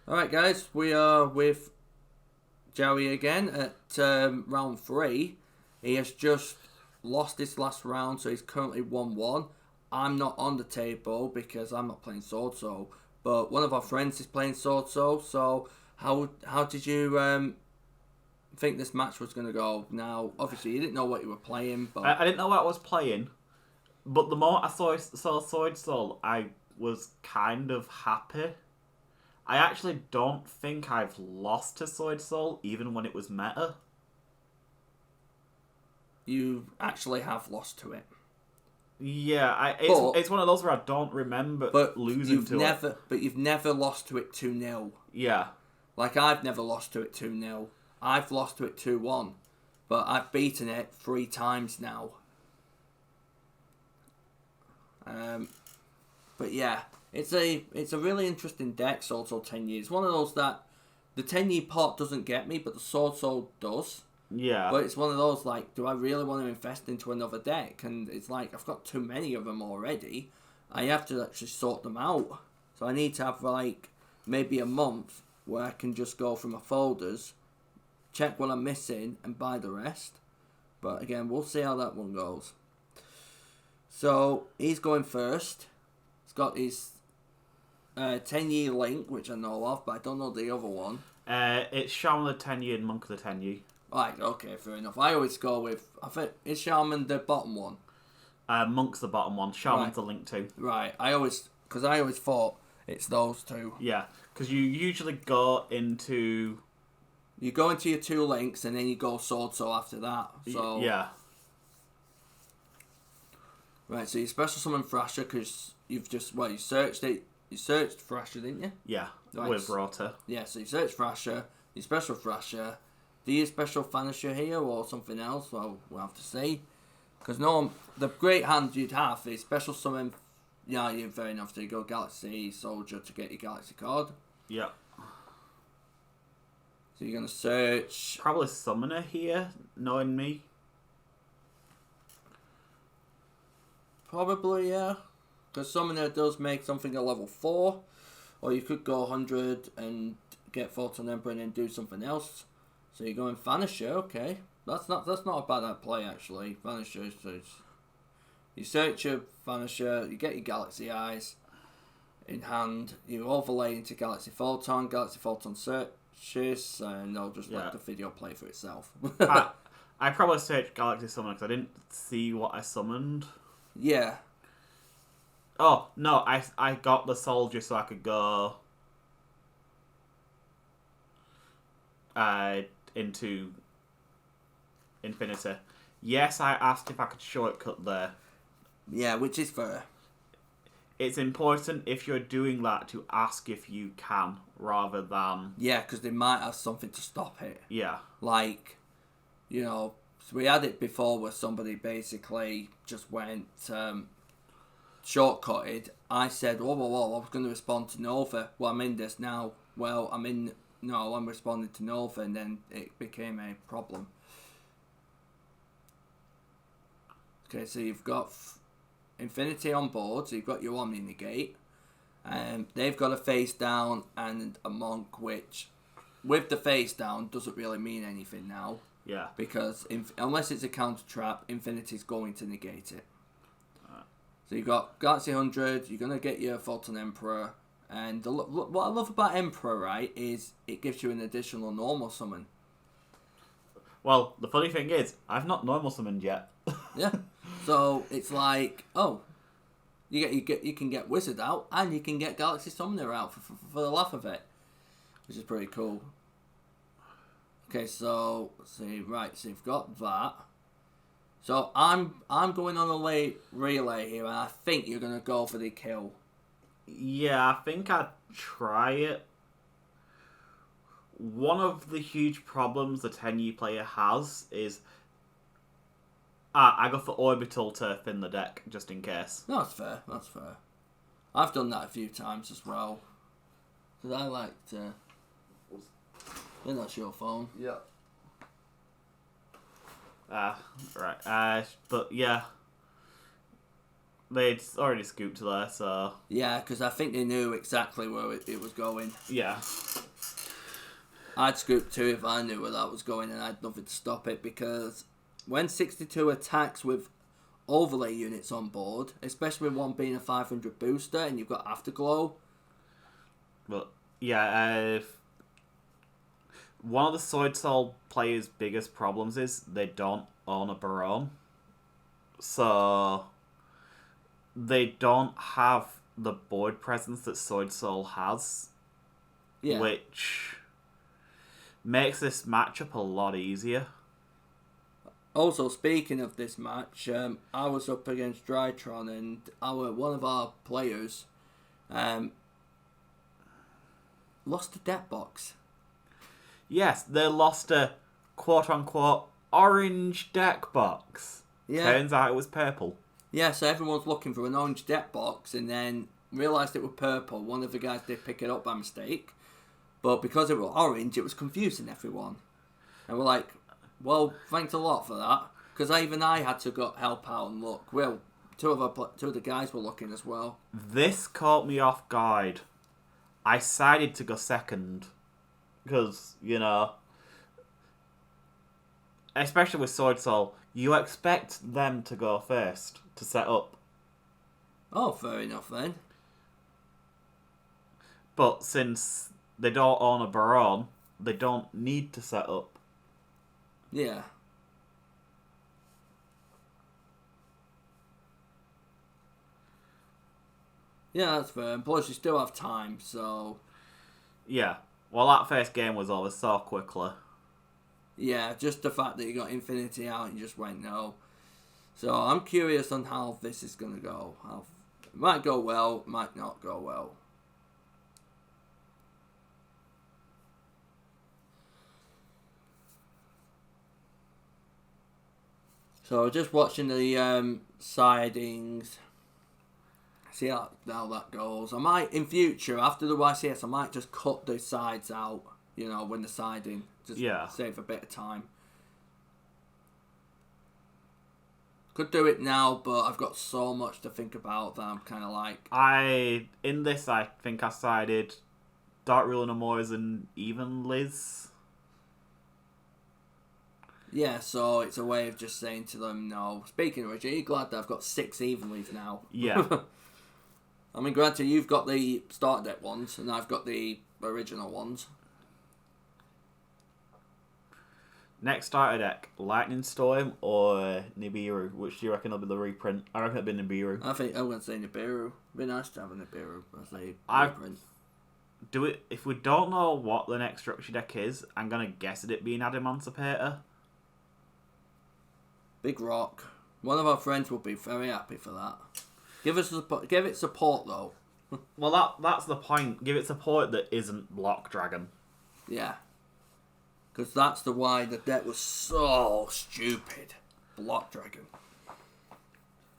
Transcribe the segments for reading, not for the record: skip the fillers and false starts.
Alright guys, we are with Joey again at round 3. He has just lost his last round, so he's currently 1-1. I'm not on the table because I'm not playing Swordsoul, but one of our friends is playing Swordsoul, so how did you think this match was going to go? Now, obviously you didn't know what you were playing, but... I didn't know what I was playing, but the more I saw Swordsoul, I was kind of happy. I actually don't think I've lost to Swordsoul, even when it was meta. You actually have lost to it. Yeah, it's one of those where I don't remember losing to it. But you've never lost to it 2-0. Yeah. Like, I've never lost to it 2-0. I've lost to it 2-1. But I've beaten it 3 times now. But yeah, it's a really interesting deck, Swordsoul Tenyi. It's one of those that the Tenyi pot doesn't get me, but the Swordsoul does. Yeah. But it's one of those, like, do I really want to invest into another deck? And it's like, I've got too many of them already. I have to actually sort them out. So I need to have, like, maybe a month where I can just go through my folders, check what I'm missing, and buy the rest. But again, we'll see how that one goes. So, he's going first. He's got his 10-year link, which I know of, but I don't know the other one. It's Shaman the Tenyi and Monk the Tenyi. Right, okay, fair enough. I always go with... is Shaman the bottom one? Monk's the bottom one. Shaman's the link two. Right, because I always thought it's those two. Yeah, because you usually go into... You go into your 2 links and then you go Swordsoul after that. So yeah. Right, so you special summon Thrasher because you've just... Well, you searched it. You searched Thrasher, didn't you? Yeah, right. With Rota. Yeah, so you searched Thrasher, you special Thrasher... Do you special Vanisher here or something else? Well, we'll have to see. Because the great hand you'd have is special summon. Yeah, you're fair enough. So you go Galaxy Soldier to get your Galaxy card. Yeah. So you're going to search. Probably Summoner here, knowing me. Probably, yeah. Because Summoner does make something a level 4. Or you could go 100 and get Photon Emperor and then do something else. So you're going Vanisher, okay. That's not a bad play actually. Vanisher, so you search your Vanisher, you get your Galaxy Eyes in hand, you overlay into Galaxy Photon searches, and they'll just let the video play for itself. I probably searched Galaxy Summon because I didn't see what I summoned. Yeah. Oh, no, I got the Soldier so I could go... into Infinity. Yes, I asked if I could shortcut there. Yeah, which is fair. It's important if you're doing that to ask if you can, rather than... Yeah, because they might have something to stop it. Yeah. Like, so we had it before where somebody basically just went shortcutted. I said, whoa, I was going to respond to Nova. Well, I'm in this now. Well, I'm responding to Nova, and then it became a problem. Okay, so you've got Infinity on board, so you've got your Omni Negate. They've got a face down and a Monk, which, with the face down, doesn't really mean anything now. Yeah. Because unless it's a counter trap, Infinity's going to negate it. So you've got Galaxy 100, you're going to get your Photon Emperor. And what I love about Emperor, right, is it gives you an additional normal summon. Well, the funny thing is, I've not normal summoned yet. Yeah. So it's like, you can get Wizard out, and you can get Galaxy Summoner out for the laugh of it, which is pretty cool. Okay, so let's see, right, so you've got that. So I'm going on a relay here, and I think you're gonna go for the kill. Yeah, I think I'd try it. One of the huge problems the Tenyi player has is... I go for Orbital to thin the deck, just in case. No, that's fair. I've done that a few times as well. Because I like to... Yeah, that's your phone. Yeah. Right. But yeah... They'd already scooped there, so... Yeah, because I think they knew exactly where it was going. Yeah. I'd scoop 2 if I knew where that was going and I had nothing to stop it, because when 62 attacks with overlay units on board, especially with one being a 500 booster and you've got Afterglow. But yeah, one of the Swordsoul players' biggest problems is they don't own a Baron. So they don't have the board presence that Swordsoul has. Yeah. Which makes this matchup a lot easier. Also, speaking of this match, I was up against Drytron, and one of our players lost a deck box. Yes, they lost a quote-unquote orange deck box. Yeah. Turns out it was purple. Yeah, so everyone's looking for an orange deck box, and then realised it was purple. One of the guys did pick it up by mistake, but because it was orange, it was confusing everyone. And we're like, well, thanks a lot for that, because even I had to go help out and look. Well, two of the guys were looking as well. This caught me off guard. I decided to go second, because, you know, especially with Swordsoul, you expect them to go first to set up. Oh, fair enough then. But since they don't own a Baron, they don't need to set up. Yeah. Yeah, that's fair. And plus, you still have time, so... Yeah. Well, that first game was over so quickly. Yeah, just the fact that you got Infinity out and you just went no. So I'm curious on how this is going to go. It might go well, it might not go well. So just watching the sidings, see how that goes. I might, in future, after the YCS, I might just cut the sides out, you know, when the siding, just save a bit of time. Could do it now, but I've got so much to think about that I'm kind of like... I think I sided Dark Ruler no More as an even Liz. Yeah, so it's a way of just saying to them, no. Speaking of which, are you glad that I've got 6 evenlies now? Yeah. I mean, granted, you've got the start deck ones, and I've got the original ones. Next starter deck, Lightning Storm or Nibiru? Which do you reckon will be the reprint? I reckon it'll be Nibiru. I think I'm going to say Nibiru. It'd be nice to have a Nibiru as a reprint. If we don't know what the next structure deck is, I'm going to guess at it being Emancipator. Big Rock. One of our friends will be very happy for that. Give it support though. Well, that's the point. Give it support that isn't Block Dragon. Yeah. Because that's why the deck was so stupid. Block Dragon.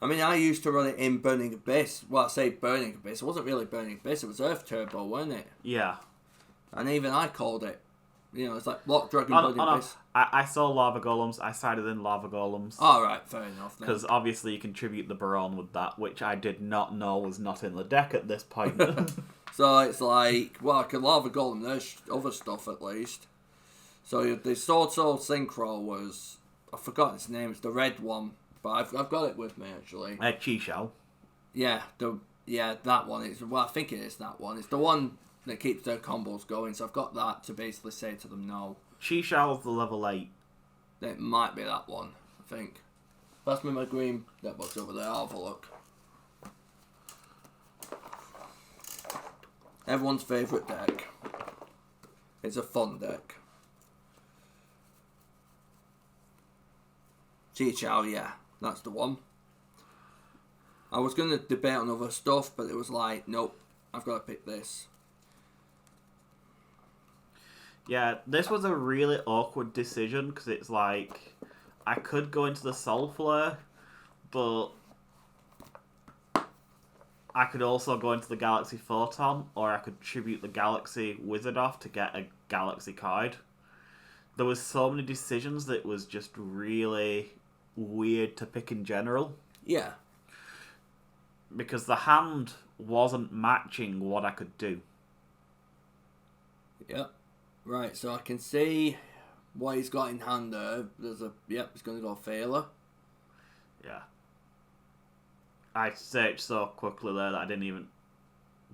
I mean, I used to run it in Burning Abyss. Well, I say Burning Abyss. It wasn't really Burning Abyss. It was Earth Turbo, wasn't it? Yeah. And even I called it. You know, it's like Block Dragon, Burning Abyss. I saw Lava Golems. I sided in Lava Golems. All right, fair enough. Because obviously you contribute the Baron with that, which I did not know was not in the deck at this point. So it's like, well, I can Lava Golem. There's other stuff at least. So the Swordsoul Synchro was, I forgot its name. It's the red one, but I've got it with me actually. Chi-Shao. Yeah, that one. I think it is that one. It's the one that keeps their combos going. So I've got that to basically say to them no. Chi-Shao's the level 8. It might be that one, I think. Pass me my green deck box over there. I'll have a look. Everyone's favourite deck. It's a fun deck. Chi-Chao, yeah, that's the one. I was going to debate on other stuff, but it was like, nope, I've got to pick this. Yeah, this was a really awkward decision, because it's like, I could go into the Soul Flare, but I could also go into the Galaxy Photon, or I could tribute the Galaxy Wizard off to get a Galaxy card. There was so many decisions that was just really weird to pick in general. Yeah. Because the hand wasn't matching what I could do. Yeah. Right, so I can see what he's got in hand there. There's a... Yep, he's going to go Failure. Yeah. I searched so quickly there that I didn't even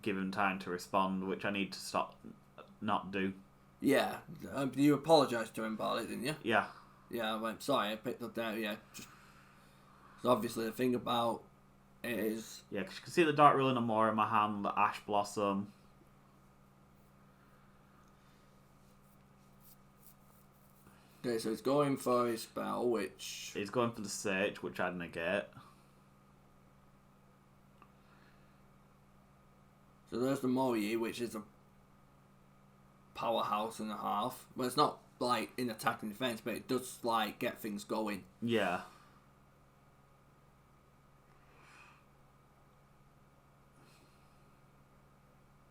give him time to respond, which I need to stop, not do. Yeah, you apologised to him about it, didn't you? Yeah. Yeah, I went, sorry, I picked up there, yeah. Just, so obviously the thing about it is... Yeah, because you can see the Dark Ruler no more in my hand, the Ash Blossom. Okay, so he's going for his spell, which... He's going for the Search, which I'd negate. So there's the Moyi, which is a powerhouse and a half. Well, it's not, like, in attack and defense, but it does, like, get things going. Yeah.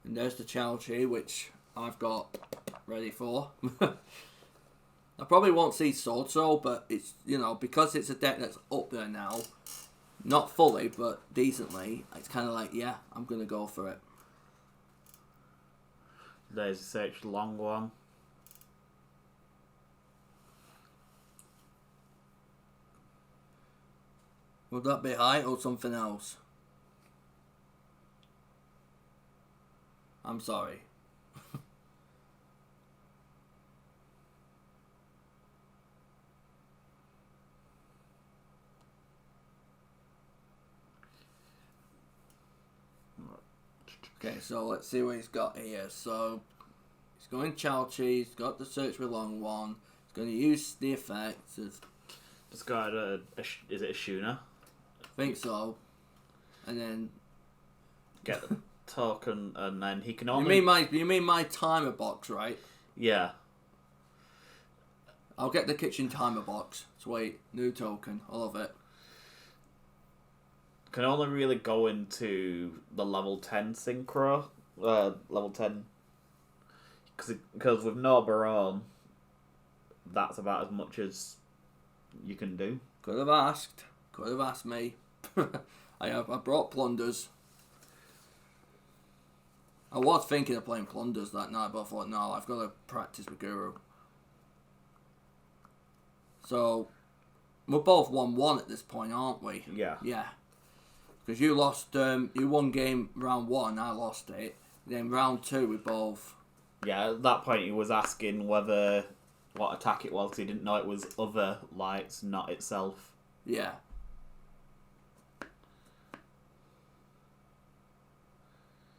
And there's the Chao-Chi, which I've got ready for. I probably won't see Swordsoul, but it's, you know, because it's a deck that's up there now, not fully, but decently, it's kind of like, yeah, I'm going to go for it. There's a Search long one. Would that be high or something else? I'm sorry. Okay, so let's see what he's got here. So, he's going Chao-Chi, he's got the Search with long one, he's going to use the effects. Just got is it a Shuna? I think so. And then... Get the token, and then he can only... You mean my timer box, right? Yeah. I'll get the kitchen timer box. Sweet. New token. I love it. Can only really go into the level 10 synchro. Level 10. Because with no Baron, that's about as much as you can do. Could have asked. Could have asked me. I brought Plunders. I was thinking of playing Plunders that night, but I thought, no, I've got to practice with Guru. So, we're both 1-1 at this point, aren't we? Yeah. Yeah. Because you lost, you won game round 1, I lost it. Then round 2, we both... Yeah, at that point he was asking what attack it was. He didn't know it was other lights, not itself. Yeah.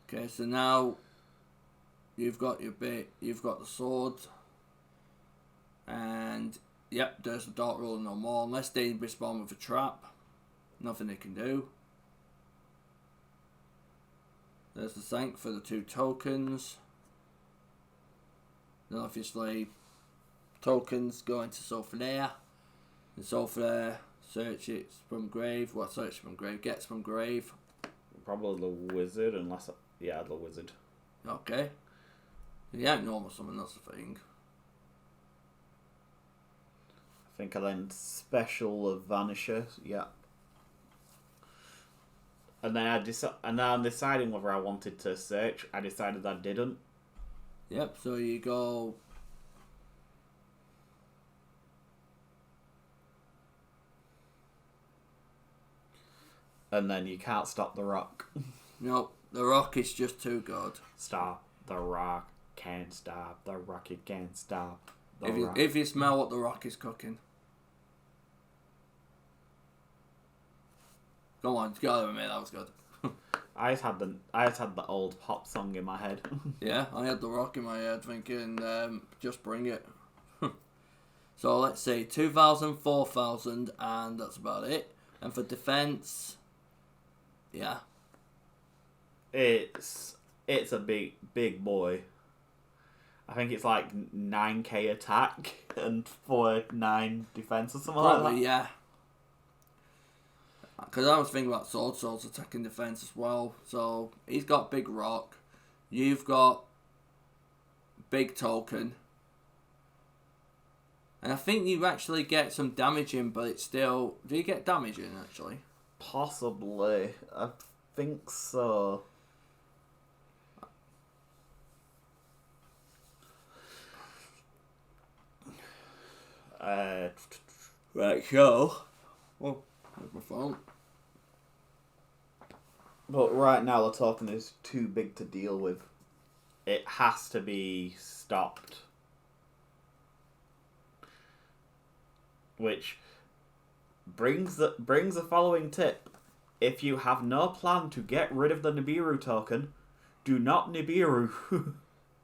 Okay, so now you've got your bit, you've got the sword, and yep, there's the Dark Ruler no more. Unless they respond with a trap, nothing they can do. There's the Sank for the 2 tokens. Then obviously, tokens go into Soulflare. And Soulflare, search it from grave. What search from grave gets from grave? Probably the wizard, unless... Yeah, the wizard. Okay. He ain't normal summon, that's the thing. I think I then special of Vanisher, yeah. And then I'm deciding whether I wanted to search. I decided I didn't. Yep, so you go... And then you can't stop the rock. Nope, the rock is just too good. Stop the rock, can't stop the rock, it can't stop the rock. If you smell what the rock is cooking. Go on, go over me, that was good. I just had the old pop song in my head. Yeah, I had the rock in my head thinking, just bring it. So let's see, 2,000, 4,000, and that's about it. And for defense, yeah. It's a big boy. I think it's like 9k attack and 9 defense or something Probably, like that. yeah. Because I was thinking about Swordsoul's attack and defense as well. So he's got big rock. You've got big token. And I think you actually get some damage in, but it's still... Do you get damage in, actually? Possibly. I think so. Right, so... Oh, there's my phone. But right now the token is too big to deal with. It has to be stopped. Which brings the following tip. If you have no plan to get rid of the Nibiru token, do not Nibiru.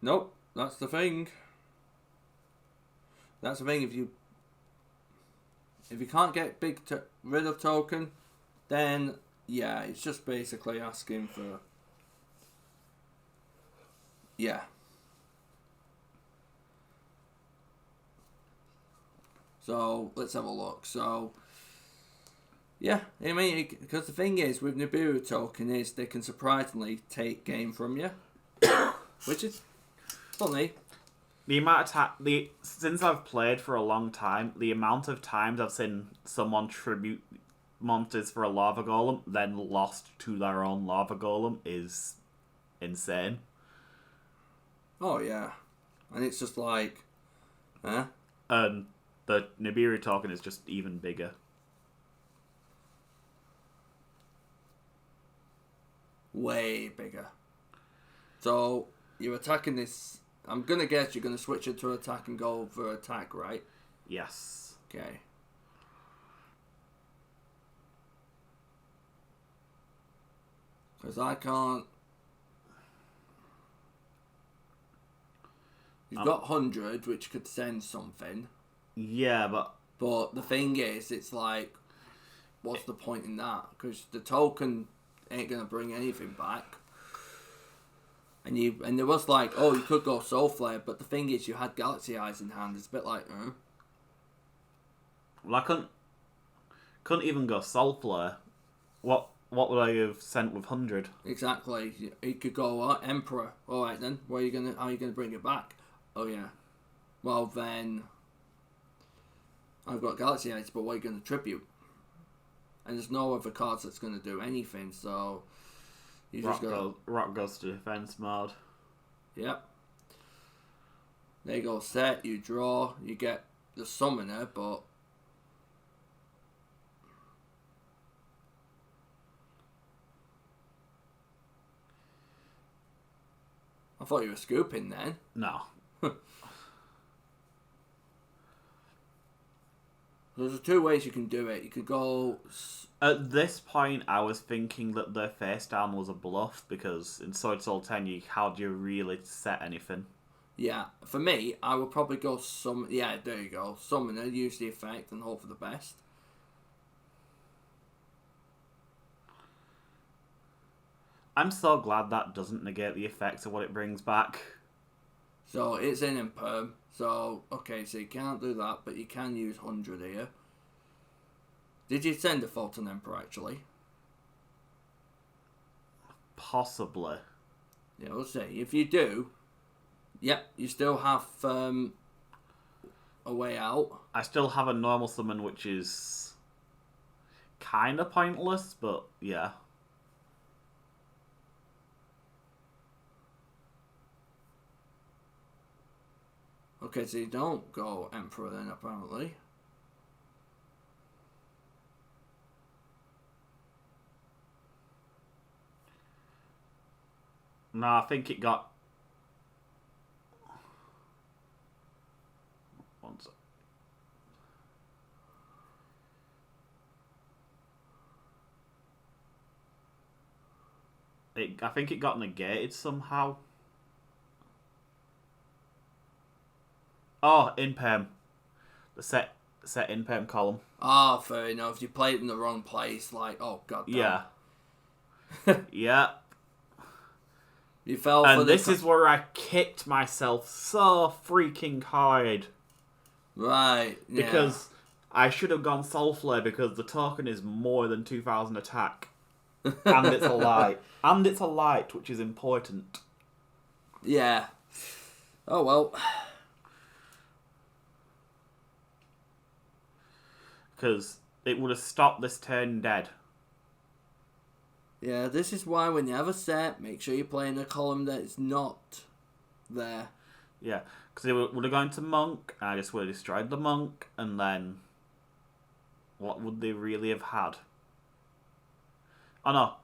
Nope, that's the thing. That's the thing, if you can't get rid of token, then yeah, it's just basically asking for... Yeah. So, let's have a look. So, yeah, I mean, because the thing is, with Nibiru token is they can surprisingly take game from you. Which is funny. The amount of since I've played for a long time, the amount of times I've seen someone tribute monsters for a lava golem, then lost to their own lava golem is insane. Oh yeah, and it's just like, huh? And the Nibiru token is just even bigger. Way bigger. So you're attacking this. I'm gonna guess you're gonna switch it to attack and go for attack, right? Yes. Okay. Because I can't. You've got 100, which could send something. Yeah, But the thing is, it's like, what's the point in that? Because the token ain't gonna bring anything back. And there was like, oh, you could go Soul Flare, but the thing is, you had Galaxy Eyes in hand. It's a bit like, Well, I couldn't even go Soul Flare. What would I have sent with 100? Exactly. You could go Emperor. All right then. How are you gonna bring it back? Oh yeah. Well then, I've got Galaxy Eyes, but what are you gonna tribute? And there's no other cards that's gonna do anything. So you just Rock goes to defense mode. Yep. There you go. Set. You draw. You get the summoner, but. I thought you were scooping then. No. There's two ways you can do it. You could go... At this point, I was thinking that the face down was a bluff, because in Swordsoul Tenyi, how do you really set anything? Yeah, for me, I would probably go Yeah, there you go. Summoner, use the effect and hope for the best. I'm so glad that doesn't negate the effects of what it brings back. So, it's in Imperm. So, okay, so you can't do that, but you can use 100 here. Did you send a Photon Emperor, actually? Possibly. Yeah, we'll see. If you do, yep, you still have a way out. I still have a normal summon, which is kind of pointless, but yeah. Okay, so you don't go Emperor then, apparently. No, I think it got... One sec. I think it got negated somehow. Oh, Imperm. The set Imperm column. Ah, fair enough. You played it in the wrong place, like, oh god damn. Yeah. Yeah. You fell for and this is where I kicked myself so freaking hard. Right, yeah. Because I should have gone Soul Flare because the token is more than 2000 attack. And it's a light. And it's a light, which is important. Yeah. Oh well. Because it would have stopped this turn dead. Yeah, this is why when you have a set, make sure you're playing a column that is not there. Yeah, because it would have gone to monk, and I just would have destroyed the monk, and then what would they really have had? Oh no,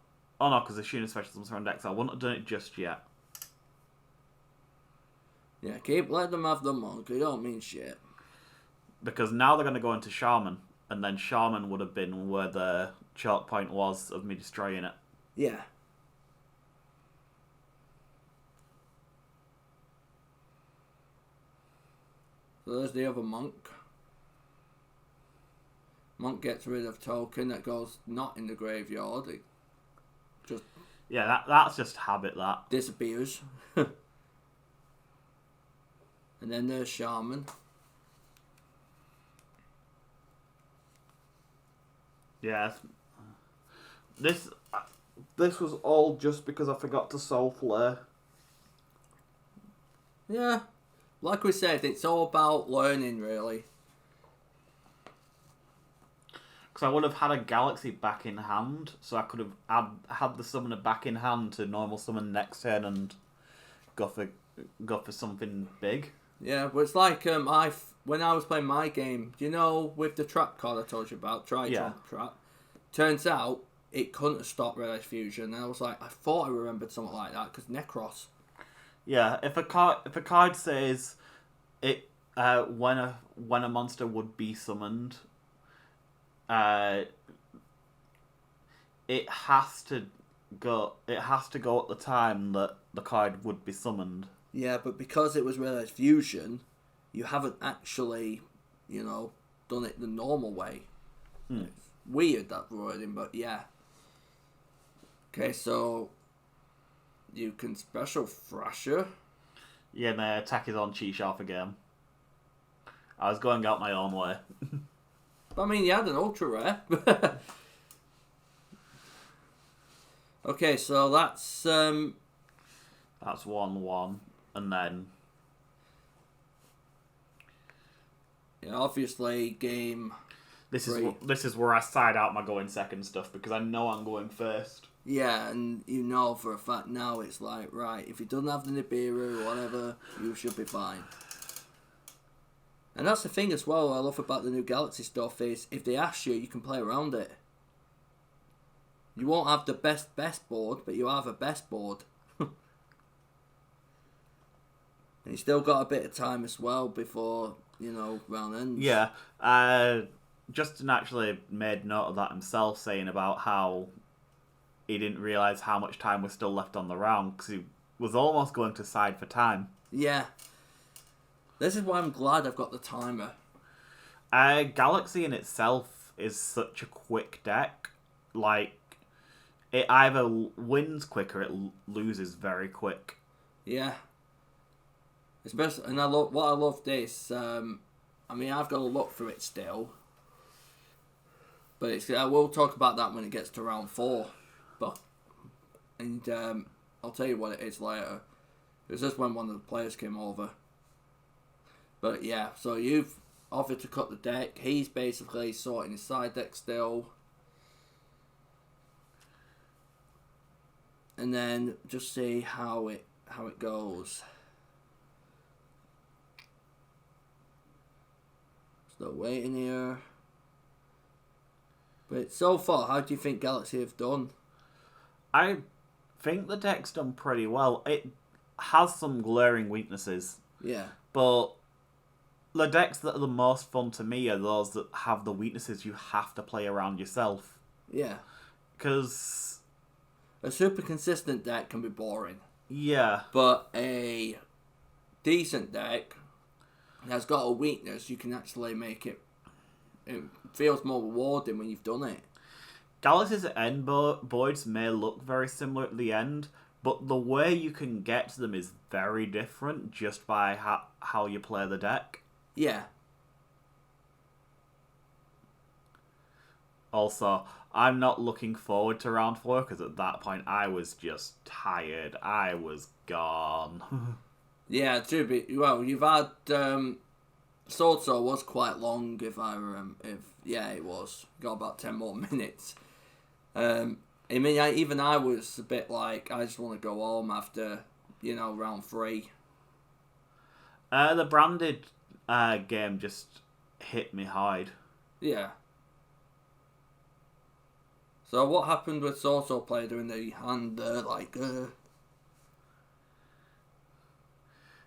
because the shooting specialisms are on deck, so I wouldn't have done it just yet. Yeah, keep letting them have the monk. It don't mean shit. Because now they're going to go into shaman, and then shaman would have been where the choke point was of me destroying it. Yeah. So there's the other monk. Monk gets rid of token that goes not in the graveyard. It just that's just habit, that. disappears. And then there's shaman. Yeah. This was all just because I forgot to soul flare. Yeah. Like we said, it's all about learning, really. Because I would have had a galaxy back in hand, so I could have had the summoner back in hand to normal summon next turn and go for something big. Yeah, but it's like when I was playing my game, you know, with the trap card I told you about, Trap. Turns out it couldn't have stopped Relic Fusion. And I was like, I thought I remembered something like that because Necros. Yeah, if a card says it when a monster would be summoned, it has to go at the time that the card would be summoned. Yeah, but because it was Relic Fusion, you haven't actually, done it the normal way. It's weird, that wording, but yeah. Okay, so you can special Thrasher. Yeah, my attack is on Chi Sharp again. I was going out my own way. But I mean, you had an ultra rare. Okay, so that's 1/1, and then obviously game. This is where I side out my going second stuff because I know I'm going first. Yeah, and for a fact now it's like, right, if you don't have the Nibiru or whatever, you should be fine. And that's the thing as well I love about the new Galaxy stuff is if they ask you, you can play around it. You won't have the best board, but you have a best board. And you still got a bit of time as well before, round ends. Yeah, Justin actually made note of that himself, saying about how he didn't realise how much time was still left on the round because he was almost going to side for time. Yeah. This is why I'm glad I've got the timer. Galaxy in itself is such a quick deck. Like, it either wins quick or it loses very quick. Yeah. Especially, and I love this. I've got to look through it still. But I will talk about that when it gets to round 4. I'll tell you what it is later. It was just when one of the players came over. But yeah, so you've offered to cut the deck. He's basically sorting his side deck still. And then just see how it goes. Still waiting here. But so far, how do you think Galaxy have done? I think the deck's done pretty well. It has some glaring weaknesses. Yeah. But the decks that are the most fun to me are those that have the weaknesses you have to play around yourself. Yeah. Because a super consistent deck can be boring. Yeah. But a decent deck has got a weakness, you can actually make it... It feels more rewarding when you've done it. Galaxy's end boards may look very similar at the end, but the way you can get to them is very different just by how you play the deck. Yeah. Also, I'm not looking forward to round 4 because at that point I was just tired. I was gone. Yeah, to be... Well, you've had... Swordsoul was quite long, if I remember. Yeah, it was. Got about 10 more minutes. Even I was a bit like, I just want to go home after, round 3. The branded game just hit me hard. Yeah. So what happened with Swordsoul player doing the hand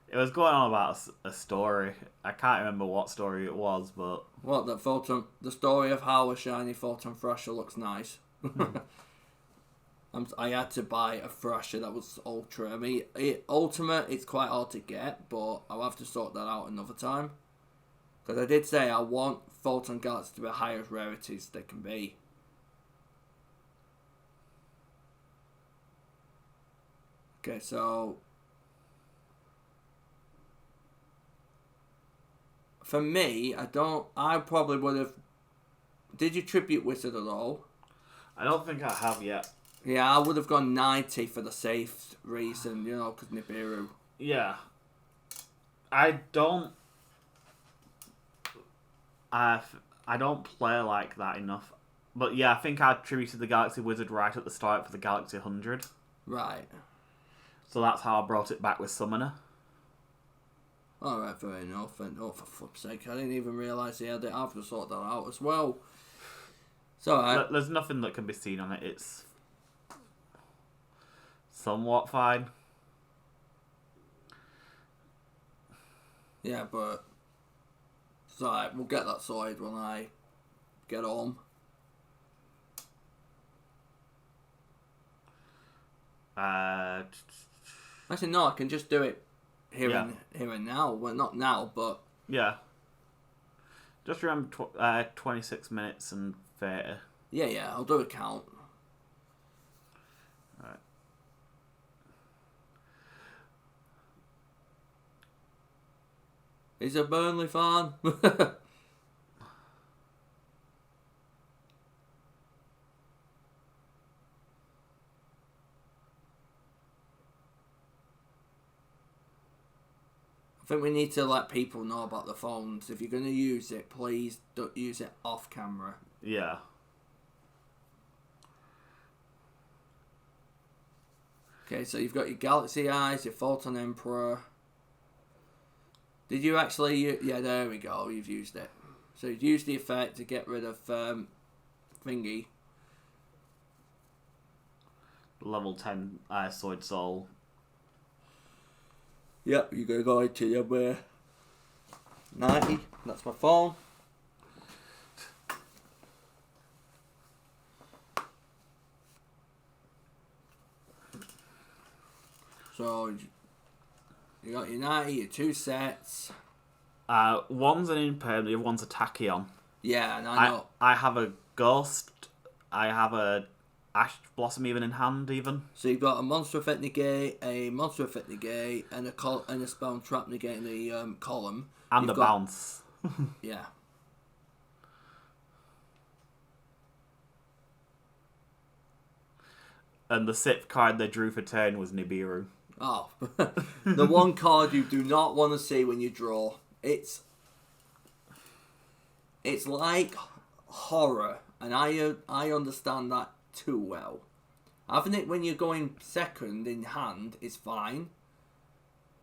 It was going on about a story. I can't remember what story it was, but... What, the story of how a shiny Photon Thrasher looks nice. I had to buy a Thrasher that was Ultra. I mean, Ultimate, it's quite hard to get, but I'll have to sort that out another time. Because I did say I want Photon Galaxy to be the highest rarities they can be. Okay, so... For me, I probably would have... Did you Tribute Wizard at all? I don't think I have yet. Yeah, I would have gone 90 for the safe reason, because Nibiru. Yeah. I don't play like that enough. But yeah, I think I attributed the Galaxy Wizard right at the start for the Galaxy 100. Right. So that's how I brought it back with Summoner. Alright, fair enough. And for fuck's sake, I didn't even realise he had it. I have to sort that out as well. So there's nothing that can be seen on it. It's somewhat fine. Yeah, but it's alright. We'll get that sorted when I get home. Actually, no, I can just do it here and now. Well, not now, but yeah. Just remember 26 minutes and 30. Yeah, I'll do a count. Alright. He's a Burnley fan. I think we need to let people know about the phones. If you're going to use it, please don't use it off camera. Yeah. Okay, so you've got your Galaxy Eyes, your Photon Emperor. Did you actually... Yeah, there we go. You've used it. So you've used the effect to get rid of Thingy. Level 10 Swordsoul. Yep, you're going to go into your 90. That's my phone. So, you got your 90, your 2 sets. One's an Imperm, the other one's a Tachyon. Yeah, and I know. I have a Ghost. I have a Ash Blossom even in hand, even. So you've got a Monster Effect Negate, a Monster Effect Negate, and a Spell Trap Negate in the column. And a Bounce. Yeah. And the 6th card they drew for turn was Nibiru. Oh. The one card you do not want to see when you draw. It's like horror, and I understand that too well. Having it when you're going second in hand is fine,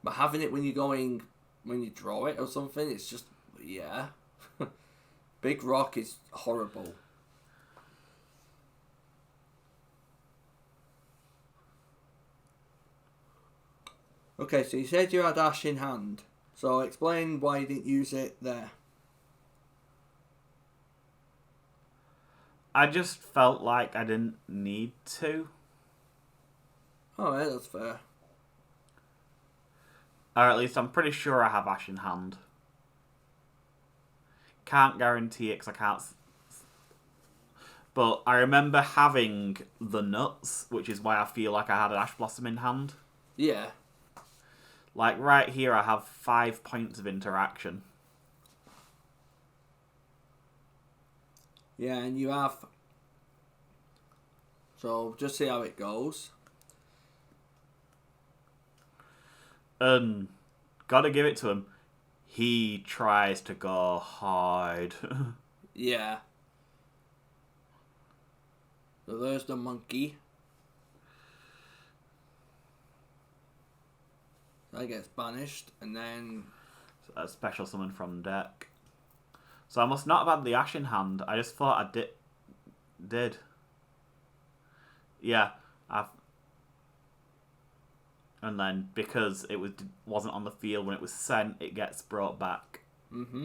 but having it when you draw it or something, it's just, yeah. Big Rock is horrible. Okay, so you said you had Ash in hand, so explain why you didn't use it there. I just felt like I didn't need to. Alright, that's fair. Or at least I'm pretty sure I have Ash in hand. Can't guarantee it because I can't... But I remember having the nuts, which is why I feel like I had an Ash Blossom in hand. Yeah. Like right here I have 5 points of interaction. Yeah, and you have... So, just see how it goes. And gotta give it to him. He tries to go hard. Yeah. So there's the monkey. That gets banished, and then a special summon from deck. So I must not have had the Ash in hand. I just thought I did. Yeah, and then because it wasn't on the field when it was sent, it gets brought back. Mm-hmm.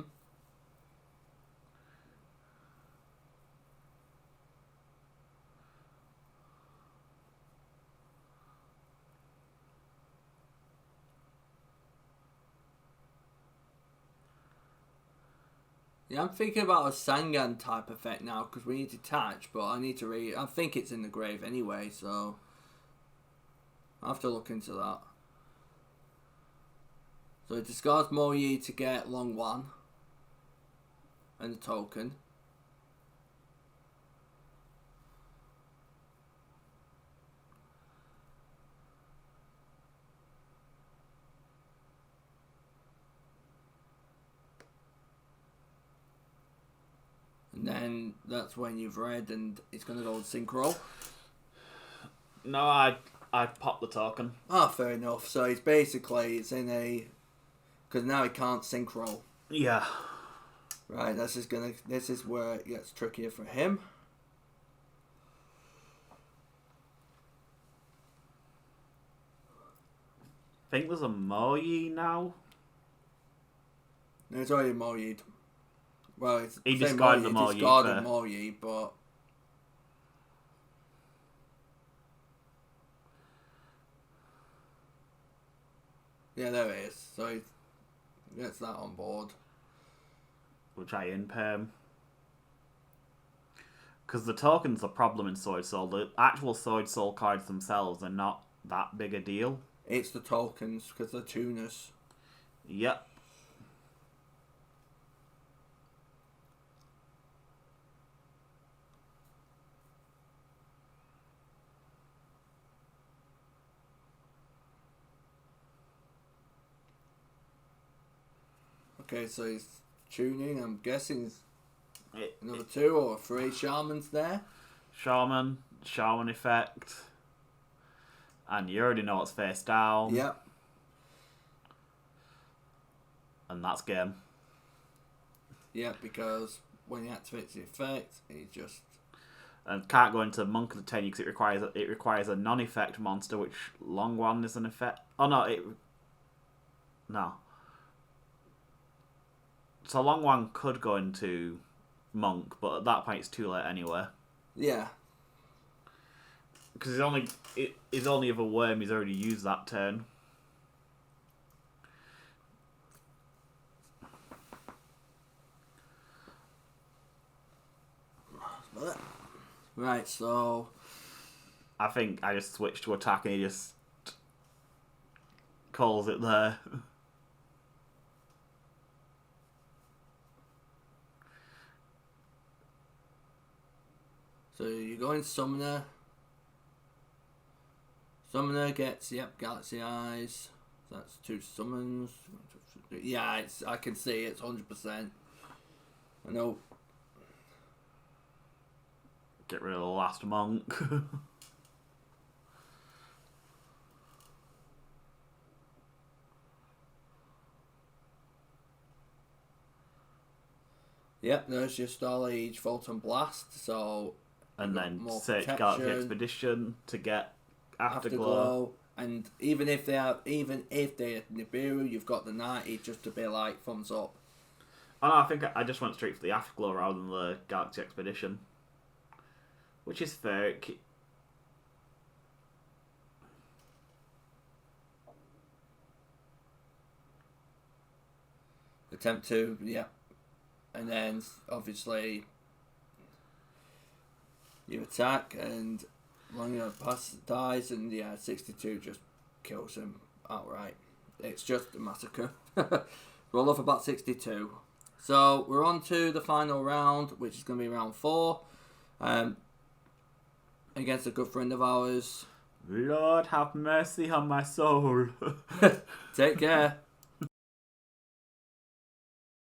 Yeah, I'm thinking about a Sangan type effect now because we need to detach, but I need to read. I think it's in the grave anyway, so I'll have to look into that. So it discards more Yi to get long one and the token. And then that's when you've read and it's going to go synchro. No, I popped the token. Ah, fair enough. So it's basically, it's in a... Because now it can't synchro. Yeah. Right, this is where it gets trickier for him. I think there's a Moyi now. No, it's already Moyi'd. Well, it's he discarded the Moyi. Discarded Moyi, but... Yeah, there it is. So he gets that on board. Which I imperm. Because the token's a problem in Swordsoul. The actual Swordsoul cards themselves are not that big a deal. It's the tokens, because they're tuners. Yep. Okay, so he's tuning. I'm guessing another 2 or 3 shamans there. Shaman effect. And you already know it's face down. Yep. And that's game. Yep, because when he activates the effect, he just... And can't go into Monk of the Tenyi because it requires a non-effect monster, which long one is an effect. Oh no, no. So long one could go into Monk, but at that point it's too late anyway. Yeah. Because his only other worm he's already used that turn. Right, so... I think I just switched to attack and he just calls it there. So you go in Summoner. Summoner gets, yep, Galaxy Eyes. That's 2 summons. Yeah, I can see it's 100%. I know. Get rid of the last monk. Yep, there's just all each Photon Blast, so... And then search Galaxy Expedition to get Afterglow. And even if they're Nibiru, you've got the 90 just to be like, thumbs up. Oh no, I think I just went straight for the Afterglow rather than the Galaxy Expedition. Which is fair. Attempt to, yeah. And then, obviously, you attack, and Long Pass dies, and yeah, 62 just kills him outright. It's just a massacre. We'll love about 62. So, we're on to the final round, which is going to be round 4. Against a good friend of ours. Lord have mercy on my soul. Take care.